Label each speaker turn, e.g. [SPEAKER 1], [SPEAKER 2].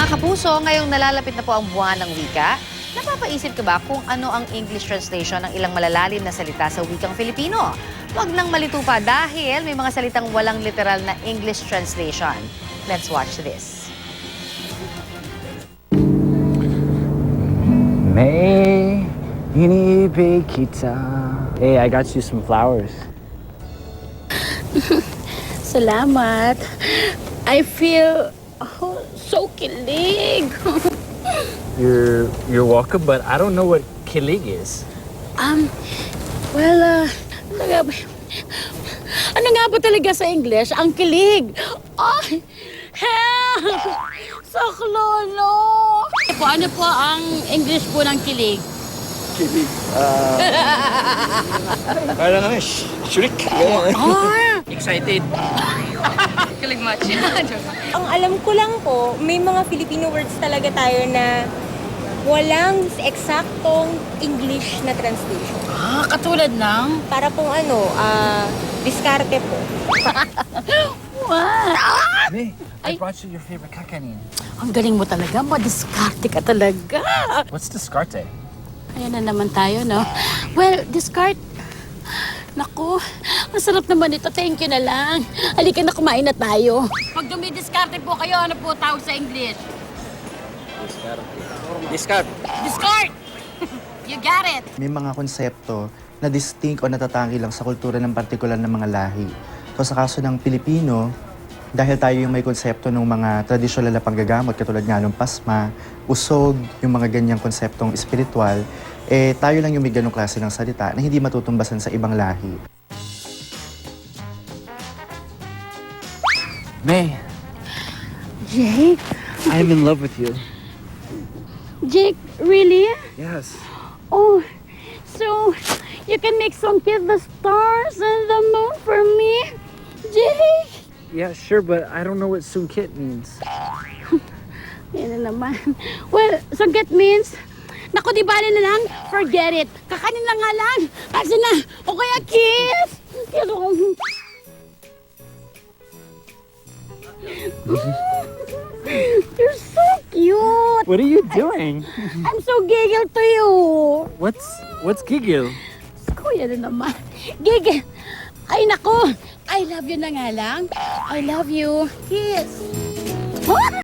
[SPEAKER 1] Mga kapuso, ngayong nalalapit na po ang buwan ng wika, napapaisip ka ba kung ano ang English translation ng ilang malalalim na salita sa wikang Filipino? Huwag nang malito pa dahil may mga salitang walang literal na English translation. Let's watch this.
[SPEAKER 2] May inibig kita. Hey, I got you some flowers.
[SPEAKER 3] Salamat. I feel so kilig.
[SPEAKER 2] You're welcome, but I don't know what kilig is.
[SPEAKER 3] Well, ano nga ba talaga sa English? Ang kilig. Ay, help! Saklolo! Ano po ang English po ng kilig?
[SPEAKER 2] Kilig. Parang ano, shriek. Excited.
[SPEAKER 3] Kilig much.
[SPEAKER 4] Ang alam ko lang po, may mga Filipino words talaga tayo na walang eksaktong English na translation.
[SPEAKER 3] Katulad ng?
[SPEAKER 4] Para pong diskarte po.
[SPEAKER 3] What?
[SPEAKER 2] May, I
[SPEAKER 3] Ay.
[SPEAKER 2] brought you your favorite kakanin.
[SPEAKER 3] Ang galing mo talaga, madiskarte ka talaga.
[SPEAKER 2] What's discarte?
[SPEAKER 3] Ayan na naman tayo, no? Well, discard. Naku, ang sarap naman ito. Thank you na lang. Halika na, kumain na tayo. Pag dumidiskarte po kayo, ano po tawag sa English?
[SPEAKER 2] Discard.
[SPEAKER 3] Discard! You got it!
[SPEAKER 5] May mga konsepto na distinct o natatangi lang sa kultura ng partikular na mga lahi. So sa kaso ng Pilipino, dahil tayo yung may konsepto ng mga tradisyonal na panggagamot, katulad nga ng pasma, usog, yung mga ganyang konseptong espiritual, tayo lang yung may ganong klase ng salita na hindi matutumbasan sa ibang lahi.
[SPEAKER 2] May,
[SPEAKER 3] Jake?
[SPEAKER 2] I'm in love with you.
[SPEAKER 3] Jake, really?
[SPEAKER 2] Yes.
[SPEAKER 3] Oh, so you can make some kiss the stars and the moon for me? Jake?
[SPEAKER 2] Yeah, sure, but I don't know what sungkit means.
[SPEAKER 3] Yan na naman. Well, sungkit means, naku, di bali na lang, forget it. Kakanin na nga lang. Kasi na, o kaya kiss. You're so cute.
[SPEAKER 2] What are you doing?
[SPEAKER 3] I'm so giggle to you.
[SPEAKER 2] What's giggle?
[SPEAKER 3] Kuya na naman. Giggle. Ay, naku. I love you na nga lang. I love you. Kiss.